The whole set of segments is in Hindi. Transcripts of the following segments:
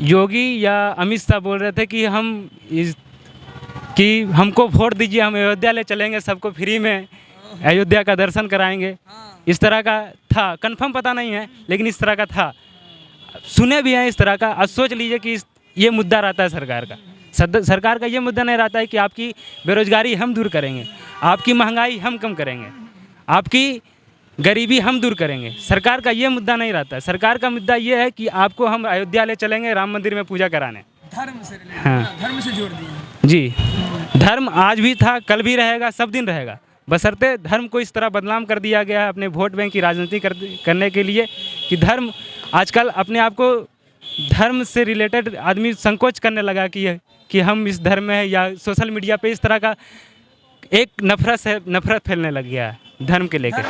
योगी या अमित शाह बोल रहे थे कि हमको वोट दीजिए, हम अयोध्या ले चलेंगे, सबको फ्री में अयोध्या का दर्शन कराएंगे। इस तरह का था, कंफर्म पता नहीं है, लेकिन इस तरह का था, सुने भी हैं इस तरह का। अब सोच लीजिए कि ये मुद्दा रहता है सरकार का। सरकार का ये मुद्दा नहीं रहता है कि आपकी बेरोजगारी हम दूर करेंगे, आपकी महंगाई हम कम करेंगे, आपकी गरीबी हम दूर करेंगे। सरकार का ये मुद्दा नहीं रहता है। सरकार का मुद्दा ये है कि आपको हम अयोध्या ले चलेंगे राम मंदिर में पूजा कराने। धर्म से हाँ, धर्म से जोड़ दिया जी। धर्म आज भी था, कल भी रहेगा, सब दिन रहेगा, बशर्ते धर्म को इस तरह बदनाम कर दिया गया है अपने वोट बैंक की राजनीति करने के लिए कि धर्म आजकल अपने आप को धर्म से रिलेटेड आदमी संकोच करने लगा कि हम इस धर्म में हैं, या सोशल मीडिया पे इस तरह का एक नफरत फैलने लग गया है धर्म के लेकर।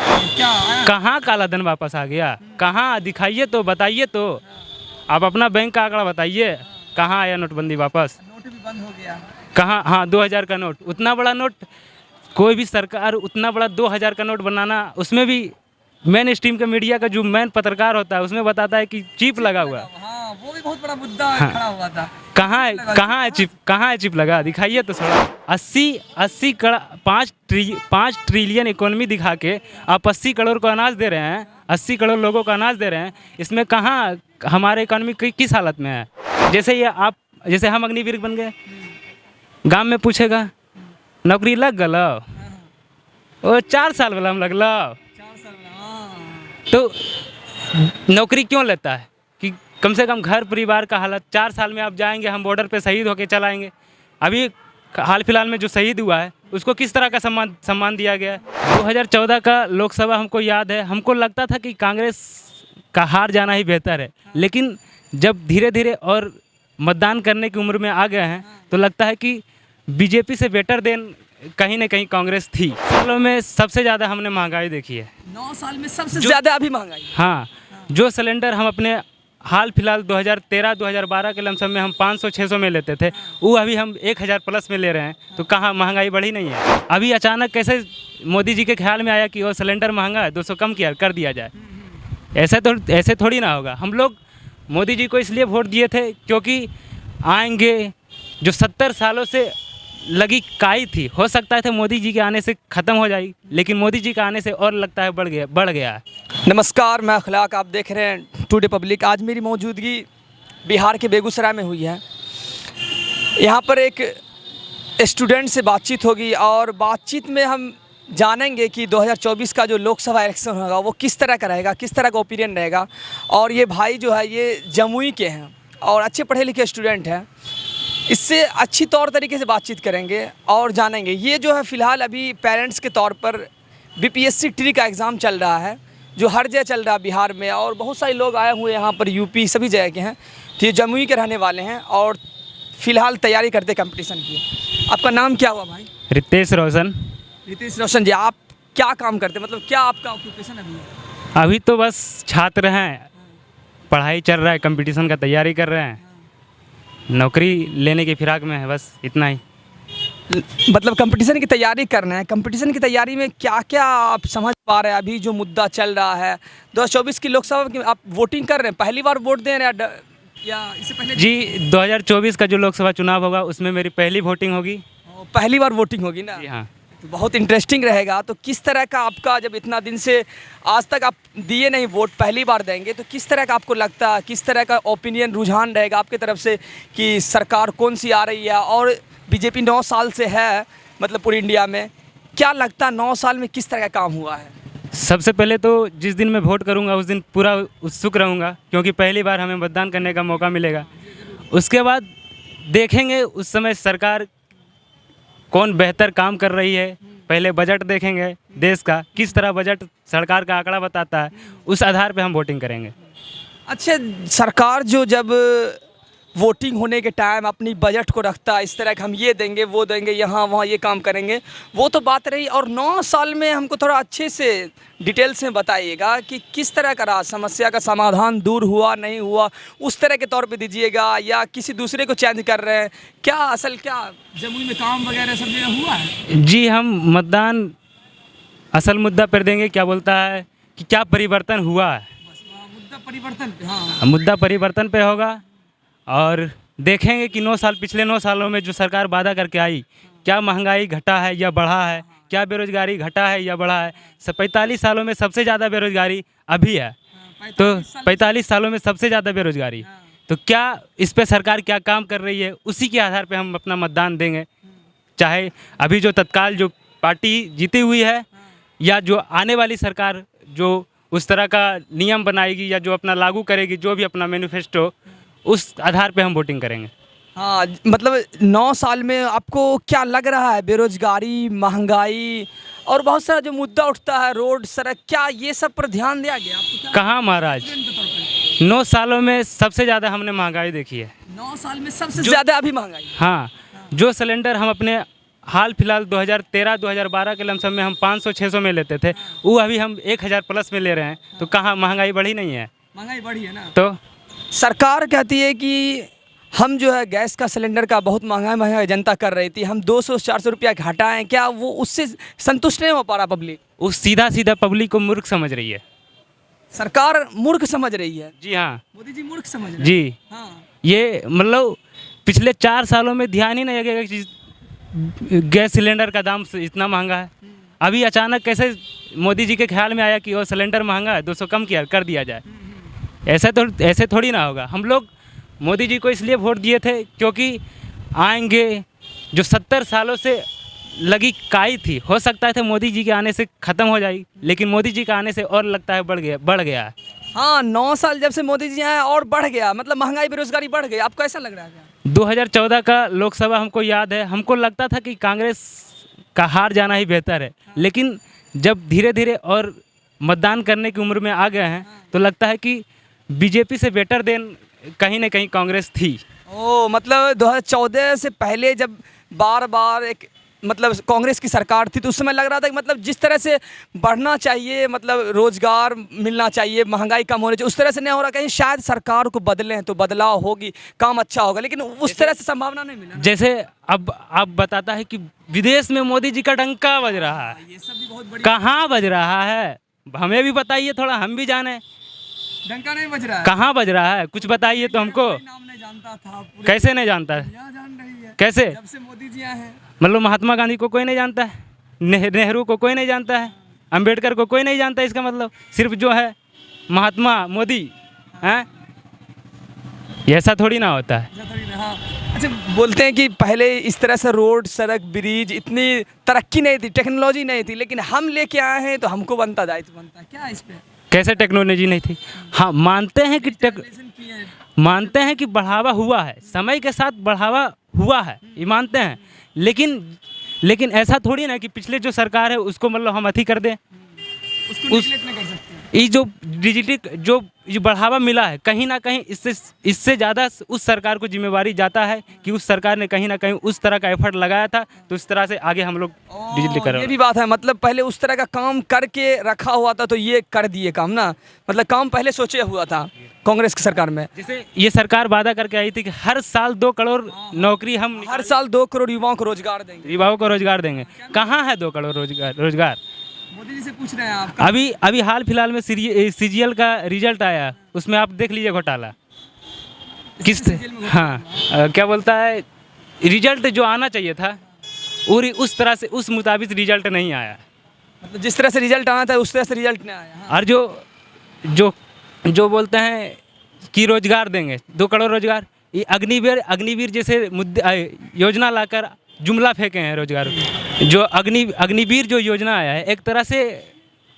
कहाँ काला धन वापस आ गया? कहाँ? दिखाइए तो, बताइए तो। आप अपना बैंक का आंकड़ा बताइए, कहाँ आया नोटबंदी वापस? नोट भी बंद हो गया कहाँ? हाँ, 2000 का नोट, उतना बड़ा नोट कोई भी सरकार उतना बड़ा 2000 का नोट बनाना, उसमें भी मेन स्ट्रीम का मीडिया का जो मेन पत्रकार होता है उसमें बताता है कि चिप लगा हुआ है। हाँ, वो भी बहुत बड़ा मुद्दा खड़ा हुआ था। कहाँ है चिप? कहाँ है चिप लगा? दिखाइए तो थोड़ा। 5 ट्रिलियन इकोनॉमी दिखा के आप 80 करोड़ को अनाज दे रहे हैं, 80 करोड़ लोगों को अनाज दे रहे हैं। इसमें कहाँ हमारे इकोनॉमी किस हालत में है? जैसे हम अग्निवीर बन गए, गांव में पूछेगा नौकरी लग गलो, वो 4 साल वाला हम लगलो। 4 साल तो नौकरी क्यों लेता है कि कम से कम घर परिवार का हालत। 4 साल में आप जाएंगे, हम बॉर्डर पे शहीद होके चलाएंगे। अभी हाल फिलहाल में जो शहीद हुआ है उसको किस तरह का सम्मान दिया गया है? 2014 का लोकसभा हमको याद है, हमको लगता था कि कांग्रेस का हार जाना ही बेहतर है, लेकिन जब धीरे धीरे और मतदान करने की उम्र में आ गए हैं तो लगता है कि बीजेपी से बेटर देन कहीं ना कहीं कांग्रेस थी। सालों में सबसे ज़्यादा हमने महंगाई देखी है। 9 साल में सबसे ज़्यादा अभी महंगाई। हाँ, जो सिलेंडर हम अपने हाल फिलहाल 2013-2012 के लमसम में हम 500-600 में लेते थे, वो अभी हम 1000 प्लस में ले रहे हैं। तो कहाँ महंगाई बढ़ी नहीं है? अभी अचानक कैसे मोदी जी के ख्याल में आया कि वो सिलेंडर महंगा है, 200 कम कर दिया जाए? ऐसे थोड़ी ना होगा। हम लोग मोदी जी को इसलिए वोट दिए थे क्योंकि आएंगे, जो 70 सालों से लगी काई थी, हो सकता है मोदी जी के आने से ख़त्म हो जाएगी, लेकिन मोदी जी के आने से और लगता है बढ़ गया है। नमस्कार, मैं अखलाक, आप देख रहे हैं टुडे पब्लिक। आज मेरी मौजूदगी बिहार के बेगूसराय में हुई है। यहाँ पर एक स्टूडेंट से बातचीत होगी और बातचीत में हम जानेंगे कि 2024 का जो लोकसभा इलेक्शन होगा वो किस तरह का रहेगा, किस तरह का ओपिनियन रहेगा। और ये भाई जो है ये जमुई के हैं और अच्छे पढ़े लिखे स्टूडेंट हैं। इससे अच्छी तौर तरीके से बातचीत करेंगे और जानेंगे। ये जो है फ़िलहाल अभी पेरेंट्स के तौर पर बीपीएससी ट्री का एग्ज़ाम चल रहा है, जो हर जगह चल रहा है बिहार में, और बहुत सारे लोग आए हुए यहाँ पर, यूपी सभी जगह के हैं। तो ये जमुई के रहने वाले हैं और फ़िलहाल तैयारी करते कंपटीशन की। आपका नाम क्या हुआ भाई? रितेश रोशन। रितेश रोशन जी, आप क्या काम करते हैं, मतलब क्या आपका ऑक्यूपेशन अभी है? अभी तो बस छात्र हैं, पढ़ाई चल रहा है, कंपटीशन का तैयारी कर रहे हैं, नौकरी लेने की फिराक में है, बस इतना ही। मतलब कंपटीशन की तैयारी करना है। कंपटीशन की तैयारी में क्या क्या आप समझ पा रहे हैं? अभी जो मुद्दा चल रहा है 2024 की लोकसभा की, आप वोटिंग कर रहे हैं, पहली बार वोट दे रहे हैं या इससे पहले? जी, 2024 का जो लोकसभा चुनाव होगा उसमें मेरी पहली वोटिंग होगी। पहली बार वोटिंग होगी ना? जी हाँ। तो बहुत इंटरेस्टिंग रहेगा। तो किस तरह का आपका, जब इतना दिन से आज तक आप दिए नहीं वोट, पहली बार देंगे, तो किस तरह का आपको लगता है, किस तरह का ओपिनियन, रुझान रहेगा आपकी तरफ से कि सरकार कौन सी आ रही है? और बीजेपी 9 साल से है, मतलब पूरी इंडिया में, क्या लगता है 9 साल में किस तरह का काम हुआ है? सबसे पहले तो जिस दिन मैं वोट करूंगा उस दिन पूरा उत्सुक रहूंगा, क्योंकि पहली बार हमें मतदान करने का मौका मिलेगा। उसके बाद देखेंगे उस समय सरकार कौन बेहतर काम कर रही है। पहले बजट देखेंगे देश का, किस तरह बजट सरकार का आंकड़ा बताता है, उस आधार पे हम वोटिंग करेंगे। अच्छा, सरकार जो जब वोटिंग होने के टाइम अपनी बजट को रखता है इस तरह कि हम ये देंगे, वो देंगे, यहाँ वहाँ ये काम करेंगे, वो तो बात रही। और 9 साल में हमको थोड़ा अच्छे से डिटेल्स में बताइएगा कि किस तरह का रहा, समस्या का समाधान दूर हुआ, नहीं हुआ, उस तरह के तौर पे दीजिएगा, या किसी दूसरे को चेंज कर रहे हैं, क्या असल क्या जमुई में काम वगैरह सब जगह हुआ है? जी, हम मतदान असल मुद्दा पर देंगे। क्या बोलता है कि क्या परिवर्तन हुआ है, मुद्दा परिवर्तन पे, हाँ, मुद्दा परिवर्तन पे होगा। और देखेंगे कि 9 साल पिछले 9 सालों में जो सरकार वादा करके आई, क्या महंगाई घटा है या बढ़ा है, क्या बेरोजगारी घटा है या बढ़ा है। 45 सालों में सबसे ज़्यादा बेरोजगारी अभी है, तो 45 सालों में सबसे ज़्यादा बेरोजगारी, तो क्या इस पे सरकार क्या काम कर रही है, उसी के आधार पे हम अपना मतदान देंगे। चाहे अभी जो तत्काल जो पार्टी जीती हुई है या जो आने वाली सरकार जो उस तरह का नियम बनाएगी या जो अपना लागू करेगी, जो भी अपना मैनिफेस्टो, उस आधार पे हम वोटिंग करेंगे। हाँ, मतलब 9 साल में आपको क्या लग रहा है, बेरोजगारी, महंगाई और बहुत सारा जो मुद्दा उठता है, रोड, सड़क, क्या ये सब पर ध्यान दिया गया आपको? क्या कहाँ महाराज, 9 सालों में सबसे ज़्यादा हमने महंगाई देखी है। 9 साल में सबसे ज़्यादा अभी महंगाई है। हाँ, जो सिलेंडर हम अपने हाल फिलहाल 2013-2012 के लमसम में हम 500-600 में लेते थे, वो अभी हम 1000 प्लस में ले रहे हैं, तो कहाँ महंगाई बढ़ी नहीं है? महंगाई बढ़ी है ना। तो सरकार कहती है कि हम जो है गैस का सिलेंडर का बहुत महंगा जनता कर रही थी, हम 200-400 रुपया घटाएं, क्या वो उससे संतुष्ट नहीं हो पा रहा पब्लिक? वो सीधा पब्लिक को मूर्ख समझ रही है। सरकार मूर्ख समझ रही है। जी हाँ, मोदी जी मूर्ख समझ रहे हैं। जी हाँ। ये मतलब पिछले 4 सालों में ध्यान ही नहीं लगेगा कि गैस सिलेंडर का दाम इतना महंगा है। अभी अचानक कैसे मोदी जी के ख्याल में आया कि वो सिलेंडर महंगा है, 200 कम कर दिया जाए। ऐसे थोड़ी ना होगा। हम लोग मोदी जी को इसलिए वोट दिए थे क्योंकि आएंगे, जो 70 सालों से लगी काई थी, हो सकता है मोदी जी के आने से ख़त्म हो जाएगी, लेकिन मोदी जी के आने से और लगता है बढ़ गया है। हाँ, 9 साल जब से मोदी जी आए और बढ़ गया, मतलब महंगाई, बेरोजगारी बढ़ गई। आपको ऐसा लग रहा है? 2014 का लोकसभा हमको याद है, हमको लगता था कि कांग्रेस का हार जाना ही बेहतर है, लेकिन जब धीरे धीरे और मतदान करने की उम्र में आ गए हैं तो लगता है कि बीजेपी से बेटर देन कहीं ना कहीं कांग्रेस थी। ओ, मतलब 2014 से पहले जब बार एक मतलब कांग्रेस की सरकार थी, तो उस समय लग रहा था कि मतलब जिस तरह से बढ़ना चाहिए, मतलब रोजगार मिलना चाहिए, महंगाई कम होनी चाहिए, उस तरह से नहीं हो रहा। कहीं शायद सरकार को बदलें तो बदलाव होगी, काम अच्छा होगा, लेकिन उस तरह से संभावना नहीं मिला। जैसे अब बताता है कि विदेश में मोदी जी का डंका बज रहा है। ये सब भी बहुत बड़ी। कहाँ बज रहा है, हमें भी बताइए थोड़ा, हम भी जाने। डंका नहीं बज रहा है। कहाँ बज रहा है, कुछ बताइए तो हमको। नाम नहीं जानता था, कैसे नहीं जानता है? जान रही है कैसे? जब से मोदी जी आए हैं। मतलब महात्मा गांधी को कोई नहीं जानता है, नेहरू को कोई नहीं जानता है, अंबेडकर को कोई नहीं जानता है। इसका मतलब सिर्फ जो है महात्मा मोदी हैं, ऐसा थोड़ी ना होता है। हाँ। अच्छा, बोलते हैं कि पहले इस तरह से रोड, सड़क, ब्रिज, इतनी तरक्की नहीं थी, टेक्नोलॉजी नहीं थी, लेकिन हम लेके आए हैं तो हमको बनता दायित्व बनता है। क्या इस पे? कैसे टेक्नोलॉजी नहीं थी? हाँ, मानते हैं कि बढ़ावा हुआ है, समय के साथ बढ़ावा हुआ है, ये मानते हैं, लेकिन ऐसा थोड़ी ना कि पिछले जो सरकार है उसको मतलब हम अथी कर दें। उसको नेगलेक्ट नहीं कर सकते। ये जो डिजिटल जो बढ़ावा मिला है, कहीं ना कहीं इससे ज़्यादा उस सरकार को जिम्मेवारी जाता है कि उस सरकार ने कहीं ना कहीं उस तरह का एफर्ट लगाया था, तो इस तरह से आगे हम लोग डिजिटल कर रहे हैं। ये भी बात है, मतलब पहले उस तरह का काम करके रखा हुआ था, तो ये कर दिए काम ना, मतलब काम पहले सोचे हुआ था कांग्रेस की सरकार में। जैसे ये सरकार वादा करके आई थी कि हर साल 2 करोड़ नौकरी हम हर साल 2 करोड़ युवाओं को रोजगार देंगे। युवाओं को रोजगार देंगे। कहाँ है 2 करोड़ रोजगार? मोदी जी से पूछ रहे हैं आप। अभी हाल फिलहाल में सीजीएल का रिजल्ट आया, उसमें आप देख लीजिए घोटाला किस। हाँ, क्या बोलता है, रिजल्ट जो आना चाहिए था और उस तरह से उस मुताबिक रिजल्ट नहीं आया। मतलब जिस तरह से रिजल्ट आना था उस तरह से रिजल्ट नहीं आया। हाँ। और जो बोलते हैं कि रोजगार देंगे, 2 करोड़ रोजगार, ये अग्निवीर जैसे मुद्दे योजना लाकर जुमला फेंके हैं रोजगार। जो अग्निवीर जो योजना आया है, एक तरह से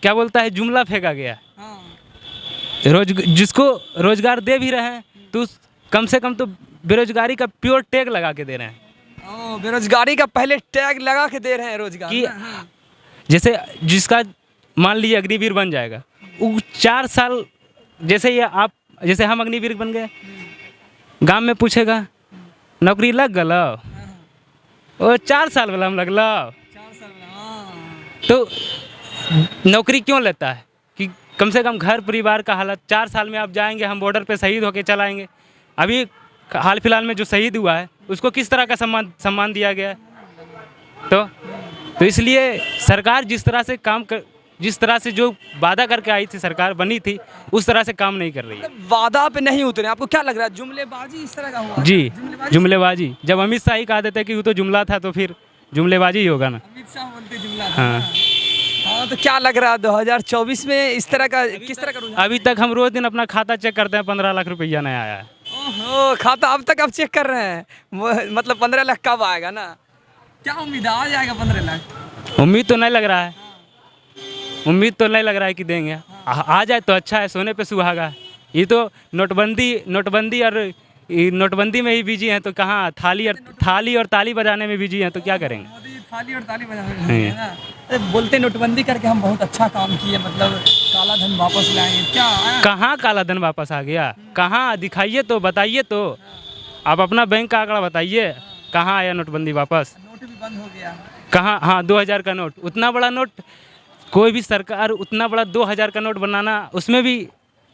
क्या बोलता है, जुमला फेंका गया। हाँ। जिसको रोजगार दे भी रहे हैं तो कम से कम तो बेरोजगारी का प्योर टैग लगा के दे रहे हैं। बेरोजगारी का पहले टैग लगा के दे रहे हैं रोजगार कि जैसे जिसका मान लीजिए अग्निवीर बन जाएगा, वो 4 साल, जैसे हम अग्निवीर बन गए, गांव में पूछेगा नौकरी लग गलो, वो 4 साल वाला हम लगलो। तो नौकरी क्यों लेता है कि कम से कम घर परिवार का हालत, 4 साल में आप जाएंगे, हम बॉर्डर पे शहीद होके चलाएंगे। अभी हाल फिलहाल में जो शहीद हुआ है उसको किस तरह का सम्मान दिया गया है? तो इसलिए सरकार जिस तरह से काम जिस तरह से जो वादा करके आई थी सरकार बनी थी उस तरह से काम नहीं कर रही है। वादा पे नहीं उतरे, आपको क्या लग रहा है जुमलेबाजी इस तरह का हुआ? जी, जुमलेबाजी। जब अमित शाह ही कहा देते कि वो तो जुमला था तो फिर जुमलेबाजी ही होगा ना। अमित शाह बोलते जुमला था। हाँ। हाँ, तो क्या लग रहा है 2024 में इस तरह का किस तरह का रुझान? अभी तक हम रोज दिन अपना खाता चेक करते हैं, 15 लाख रुपया नहीं आया है। ओहो, खाता अब तक आप चेक कर रहे हैं, मतलब 15 लाख कब आएगा ना? क्या उम्मीद है, आ जाएगा 15 लाख? उम्मीद तो नहीं लग रहा है, उम्मीद तो नहीं लग रहा है कि देंगे। आ जाए तो अच्छा है, सोने पे सुहागा। ये तो नोटबंदी और नोटबंदी में ही बिजी हैं, तो कहाँ थाली और ताली बजाने में बिजी हैं, तो क्या करेंगे? मोदी थाली और ताली बजाने में है ना? बोलते नोटबंदी करके हम बहुत अच्छा काम किए, मतलब काला धन वापस लाएंगे, क्या आया? कहाँ काला धन वापस आ गया? कहाँ? दिखाइए तो, बताइए तो। आप अपना बैंक का आंकड़ा बताइए, कहाँ आया नोटबंदी वापस? नोट भी बंद हो गया। कहाँ? हाँ, 2000 का नोट, उतना बड़ा नोट कोई भी सरकार उतना बड़ा 2000 का नोट बनाना, उसमें भी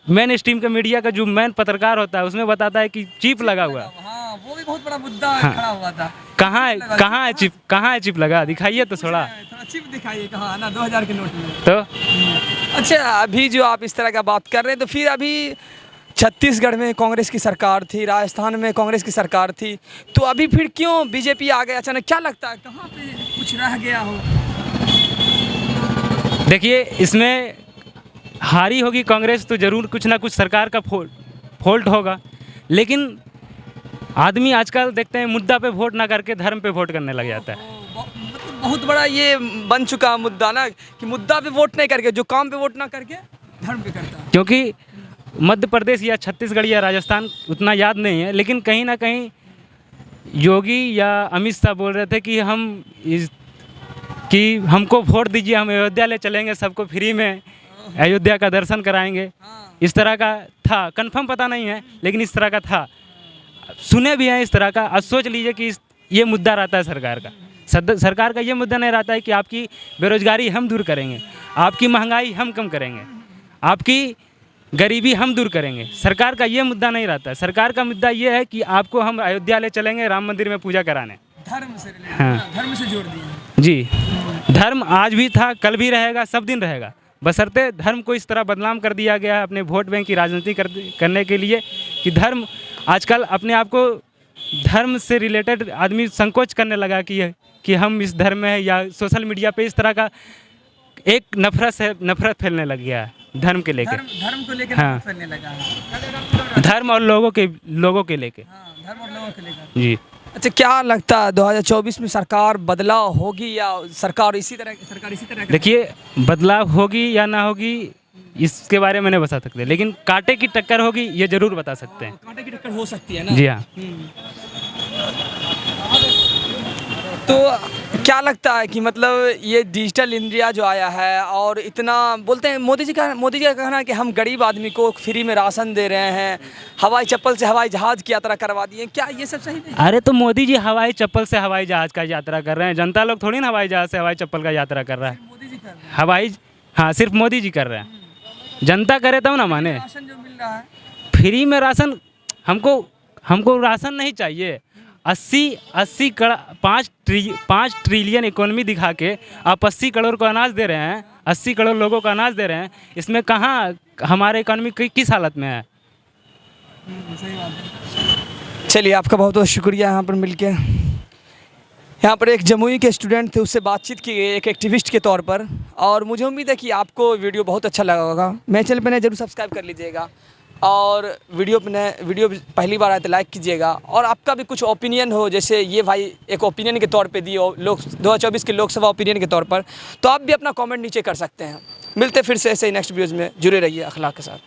मेन स्ट्रीम का मीडिया का जो मेन पत्रकार होता है उसमें बताता है कि चिप लगा हुआ है। हाँ, वो भी बहुत बड़ा मुद्दा खड़ा हुआ था। कहाँ है चिप? कहाँ है चिप लगा? दिखाइए तो थोड़ा चिप दिखाइए, कहाँ ना 2000 के नोट में तो। अच्छा, अभी जो आप इस तरह का बात कर रहे हैं, तो फिर अभी छत्तीसगढ़ में कांग्रेस की सरकार थी, राजस्थान में कांग्रेस की सरकार थी, तो अभी फिर क्यों बीजेपी आ गया अचानक? क्या लगता है कहाँ पे कुछ रह गया हो? देखिए, इसमें हारी होगी कांग्रेस तो ज़रूर कुछ ना कुछ सरकार का फॉल्ट होगा, लेकिन आदमी आजकल देखते हैं मुद्दा पे वोट ना करके धर्म पे वोट करने लग जाता है। मतलब बहुत बड़ा ये बन चुका मुद्दा ना, कि मुद्दा पे वोट नहीं करके, जो काम पे वोट ना करके धर्म पे करता है। क्योंकि मध्य प्रदेश या छत्तीसगढ़ या राजस्थान उतना याद नहीं है, लेकिन कहीं ना कहीं योगी या अमित शाह बोल रहे थे कि हमको वोट दीजिए, हम अयोध्या ले चलेंगे, सबको फ्री में अयोध्या का दर्शन कराएंगे। इस तरह का था, कंफर्म पता नहीं है, लेकिन इस तरह का था, सुने भी हैं इस तरह का। अब सोच लीजिए कि ये मुद्दा रहता है सरकार का। सरकार का ये मुद्दा नहीं रहता है कि आपकी बेरोजगारी हम दूर करेंगे, आपकी महंगाई हम कम करेंगे, आपकी गरीबी हम दूर करेंगे। सरकार का ये मुद्दा नहीं रहता है। सरकार का मुद्दा ये है कि आपको हम अयोध्या ले चलेंगे राम मंदिर में पूजा कराने। धर्म से हाँ, धर्म से जोड़ दिया जी। धर्म आज भी था, कल भी रहेगा, सब दिन रहेगा, बशर्ते धर्म को इस तरह बदनाम कर दिया गया है अपने वोट बैंक की राजनीति करने के लिए, कि धर्म आजकल अपने आप को धर्म से रिलेटेड आदमी संकोच करने लगा कि हम इस धर्म में है, या सोशल मीडिया पे इस तरह का एक नफरत फैलने लग गया है धर्म के लेके। धर्म को लेकर हाँ, फैलने लगा है। धर्म और लोगों के लेके। हाँ, धर्म और लोगों को लेकर। जी। अच्छा, क्या लगता है 2024 में सरकार बदलाव होगी या सरकार इसी तरह देखिए, बदलाव होगी या ना होगी इसके बारे में नहीं बता सकते, लेकिन कांटे की टक्कर होगी ये जरूर बता सकते हैं। कांटे की टक्कर हो सकती है ना? जी हाँ। तो क्या लगता है कि मतलब ये डिजिटल इंडिया जो आया है, और इतना बोलते हैं मोदी जी का कहना है कि हम गरीब आदमी को फ्री में राशन दे रहे हैं, हवाई चप्पल से हवाई जहाज़ की यात्रा करवा दिए, क्या ये सब सही नहीं? अरे तो मोदी जी हवाई चप्पल से हवाई जहाज़ का यात्रा कर रहे हैं, जनता लोग थोड़ी ना हवाई जहाज़ से हवाई चप्पल का यात्रा कर रहा है। मोदी जी कर रहे हैं। हाँ, सिर्फ मोदी जी कर रहे हैं। जनता करे तब ना माने। राशन जो मिल रहा है फ्री में राशन, हमको राशन नहीं चाहिए। 5 ट्रिलियन इकोनॉमी दिखा के आप 80 करोड़ को अनाज दे रहे हैं, 80 करोड़ लोगों को अनाज दे रहे हैं, इसमें कहाँ हमारे इकोनॉमी किस हालत में है? सही बात है। चलिए, आपका बहुत बहुत शुक्रिया यहाँ पर मिलके। यहाँ पर एक जमुई के स्टूडेंट थे, उससे बातचीत की गई एक एक्टिविस्ट के तौर पर, और मुझे उम्मीद है कि आपको वीडियो बहुत अच्छा लगा होगा। मेरे चैनल पर नए जरूर सब्सक्राइब कर लीजिएगा, और वीडियो पहली बार आए तो लाइक कीजिएगा, और आपका भी कुछ ओपिनियन हो, जैसे ये भाई एक ओपिनियन के तौर पे दिए लोग 2024 के लोकसभा ओपिनियन के तौर पर, तो आप भी अपना कमेंट नीचे कर सकते हैं। मिलते फिर से ऐसे ही नेक्स्ट वीडियोज़ में, जुड़े रहिए अखलाक के साथ।